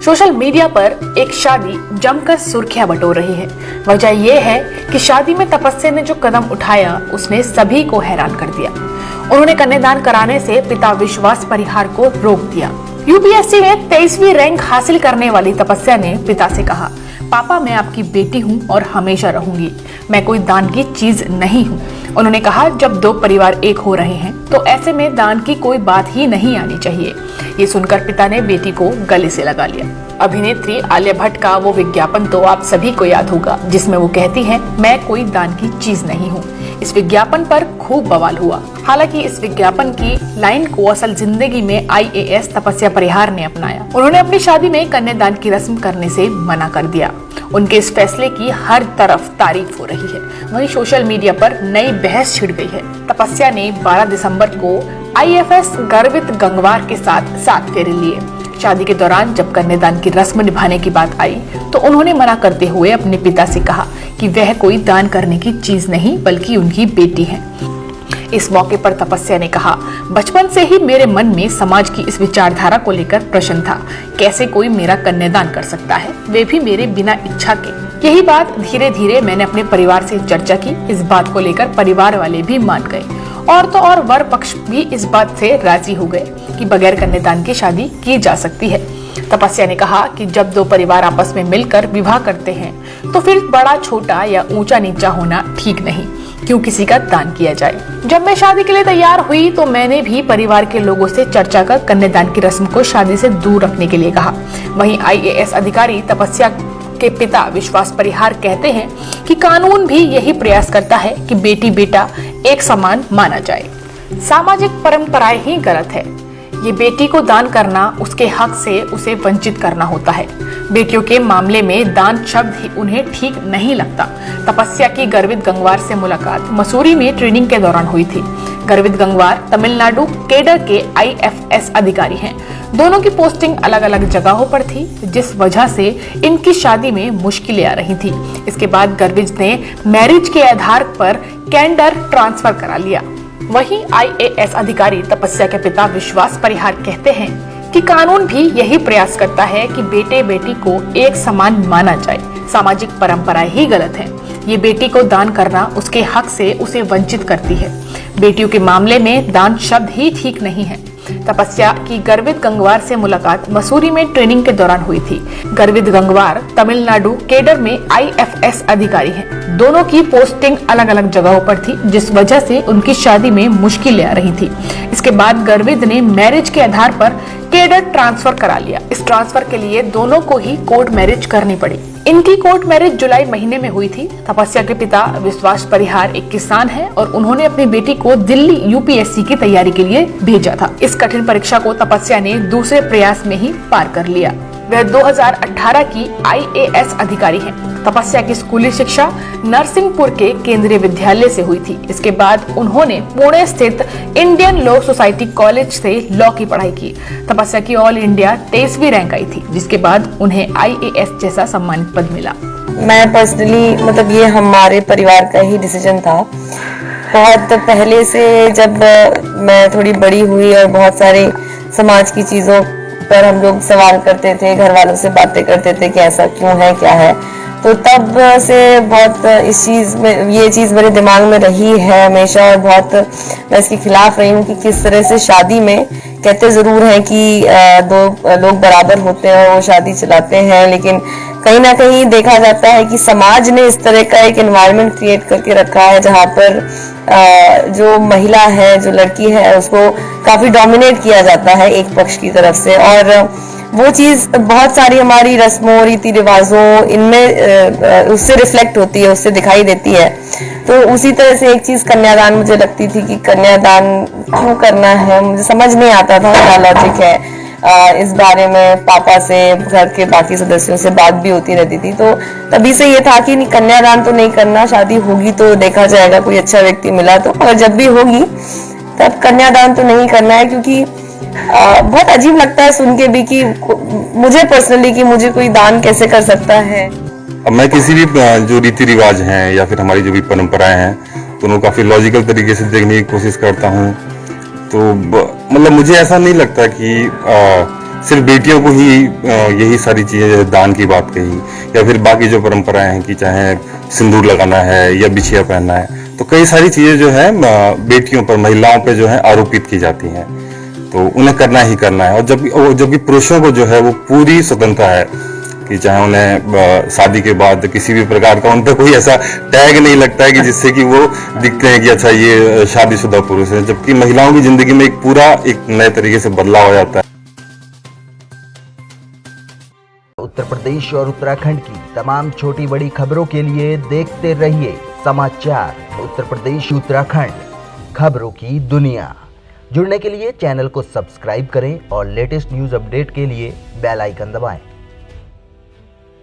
Social media पर एक शादी जमकर सुर्खियां बटोर रही है। वजह यह है कि शादी में तपस्या ने जो कदम उठाया उसने सभी को हैरान कर दिया। उन्होंने कन्यादान कराने से पिता विश्वास परिहार को रोक दिया। यूपीएससी में 23वीं रैंक हासिल करने वाली तपस्या ने पिता से कहा, पापा मैं आपकी बेटी हूँ और हमेशा रहूंगी, मैं कोई दान की चीज नहीं हूँ। उन्होंने कहा जब दो परिवार एक हो रहे हैं तो ऐसे में दान की कोई बात ही नहीं आनी चाहिए। ये सुनकर पिता ने बेटी को गले से लगा लिया। अभिनेत्री आलिया भट्ट का वो विज्ञापन तो आप सभी को याद होगा जिसमें वो कहती हैं, मैं कोई दान की चीज नहीं हूँ। इस विज्ञापन पर खूब बवाल हुआ। हालांकि इस विज्ञापन की लाइन को असल जिंदगी में आईएएस तपस्या परिहार ने अपनाया। उन्होंने अपनी शादी में कन्यादान की रस्म करने से मना कर दिया। उनके इस फैसले की हर तरफ तारीफ हो रही है। वहीं सोशल मीडिया पर नई बहस छिड़ गई है। तपस्या ने 12 दिसंबर को आईएफएस गर्वित गंगवार के साथ 7 फेरे लिए। शादी के दौरान जब कन्यादान की रस्म निभाने की बात आई तो उन्होंने मना करते हुए अपने पिता से कहा कि वह कोई दान करने की चीज नहीं बल्कि उनकी बेटी है। इस मौके पर तपस्या ने कहा, बचपन से ही मेरे मन में समाज की इस विचारधारा को लेकर प्रश्न था, कैसे कोई मेरा कन्यादान कर सकता है, वे भी मेरे बिना इच्छा के। यही बात धीरे धीरे मैंने अपने परिवार से चर्चा की। इस बात को लेकर परिवार वाले भी मान गए और तो और वर पक्ष भी इस बात से राजी हो गए कि बगैर कन्यादान की शादी की जा सकती है। तपस्या ने कहा कि जब दो परिवार आपस में मिलकर विवाह करते हैं तो फिर बड़ा छोटा या ऊंचा नीचा होना ठीक नहीं, क्यों किसी का दान किया जाए। जब मैं शादी के लिए तैयार हुई तो मैंने भी परिवार के लोगों से चर्चा कर कन्यादान की रस्म को शादी से दूर रखने के लिए कहा। वहीं आईएएस अधिकारी तपस्या के पिता विश्वास परिहार कहते हैं कि कानून भी यही प्रयास करता है कि बेटी बेटा एक समान माना जाए। सामाजिक परंपराएं ही गलत है। ये बेटी को दान करना उसके हक से उसे वंचित करना होता है। बेटियों के मामले में दान शब्द ही उन्हें ठीक नहीं लगता। तपस्या की गर्वित गंगवार से मुलाकात मसूरी में ट्रेनिंग के दौरान हुई थी। गर्वित गंगवार तमिलनाडु केडर के आईएफएस अधिकारी हैं। दोनों की पोस्टिंग अलग अलग जगहों पर थी, जिस वजह से इनकी शादी में मुश्किलें आ रही थी। इसके बाद गर्वित ने मैरिज के आधार पर कैडर ट्रांसफर करा लिया। वहीं आईएएस अधिकारी तपस्या के पिता विश्वास परिहार कहते हैं कि कानून भी यही प्रयास करता है कि बेटे बेटी को एक समान माना जाए। सामाजिक परंपराएं ही गलत है। ये बेटी को दान करना उसके हक से उसे वंचित करती है। बेटियों के मामले में दान शब्द ही ठीक नहीं है। तपस्या की गर्वित गंगवार से मुलाकात मसूरी में ट्रेनिंग के दौरान हुई थी। गर्वित गंगवार तमिलनाडु केडर में आईएफएस अधिकारी हैं। दोनों की पोस्टिंग अलग अलग जगहों पर थी, जिस वजह से उनकी शादी में मुश्किलें आ रही थी। इसके बाद गर्वित ने मैरिज के आधार पर केडर ट्रांसफर करा लिया। इस ट्रांसफर के लिए दोनों को ही कोर्ट मैरिज करनी पड़ी। इनकी कोर्ट मैरिज जुलाई महीने में हुई थी। तपस्या के पिता विश्वास परिहार एक किसान हैं और उन्होंने अपनी बेटी को दिल्ली यूपीएससी की तैयारी के लिए भेजा था। इस कठिन परीक्षा को तपस्या ने दूसरे प्रयास में ही पार कर लिया। वह 2018 की आईएएस अधिकारी हैं। तपस्या की स्कूली शिक्षा नरसिंहपुर के केंद्रीय विद्यालय से हुई थी। इसके बाद उन्होंने पुणे स्थित इंडियन लॉ सोसाइटी कॉलेज से लॉ की पढ़ाई की। तपस्या की ऑल इंडिया 23वीं रैंक आई थी, जिसके बाद उन्हें आईएएस जैसा सम्मानित पद मिला। मैं पर्सनली मतलब ये हमारे परिवार का ही डिसीजन था। बहुत पहले से जब मैं थोड़ी बड़ी हुई और बहुत सारे समाज की चीजों पर हम लोग सवाल करते थे, घर वालों से बातें करते थे कि ऐसा क्यों है क्या है, तो तब से बहुत इस चीज में ये चीज मेरे दिमाग में रही है हमेशा। और बहुत मैं इसके खिलाफ रही हूँ कि किस तरह से शादी में कहते जरूर हैं कि दो लोग बराबर होते हैं और वो शादी चलाते हैं, लेकिन कहीं ना कहीं देखा जाता है कि समाज ने इस तरह का एक एनवायरनमेंट क्रिएट करके रखा है जहाँ पर जो महिला है, जो लड़की है, उसको काफी डोमिनेट किया जाता है एक पक्ष की तरफ से। और वो चीज बहुत सारी हमारी रस्मों रीति रिवाजों इनमें उससे रिफ्लेक्ट होती है, उससे दिखाई देती है। तो उसी तरह से एक चीज कन्यादान मुझे लगती थी कि कन्यादान क्यों करना है, मुझे समझ नहीं आता था क्या लॉजिक है। इस बारे में पापा से, घर के बाकी सदस्यों से बात भी होती रहती थी। तो तभी से ये था कि नहीं, कन्यादान तो नहीं करना, शादी होगी तो देखा जाएगा, कोई अच्छा व्यक्ति मिला तो, और जब भी होगी तब कन्यादान तो नहीं करना है। क्योंकि बहुत अजीब लगता है सुन के भी कि मुझे पर्सनली कि मुझे कोई दान कैसे कर सकता है। अब मैं किसी भी जो रीति रिवाज हैं या फिर हमारी जो भी परंपराएं हैं तो उनको काफी लॉजिकल तरीके से देखने की कोशिश करता हूँ। तो मतलब मुझे ऐसा नहीं लगता कि सिर्फ बेटियों को ही यही सारी चीजें, जैसे दान की बात कही, या फिर बाकी जो परंपराएं हैं कि चाहे सिंदूर लगाना है या बिछिया पहनना है, तो कई सारी चीजें जो है बेटियों पर, महिलाओं पे जो है आरोपित की जाती हैं। तो उन्हें करना ही करना है। और जबकि पुरुषों को जो है वो पूरी स्वतंत्रता है कि चाहे उन्हें शादी के बाद किसी भी प्रकार का उन पर कोई ऐसा टैग नहीं लगता है कि जिससे कि वो दिखते हैं कि अच्छा ये शादीशुदा पुरुष है। जबकि महिलाओं की जिंदगी में एक नए तरीके से बदलाव हो जाता है। उत्तर प्रदेश और उत्तराखंड की तमाम छोटी बड़ी खबरों के लिए देखते रहिए समाचार उत्तर प्रदेश उत्तराखंड, खबरों की दुनिया। जुड़ने के लिए चैनल को सब्सक्राइब करें और लेटेस्ट न्यूज अपडेट के लिए बेल आइकन दबाएं।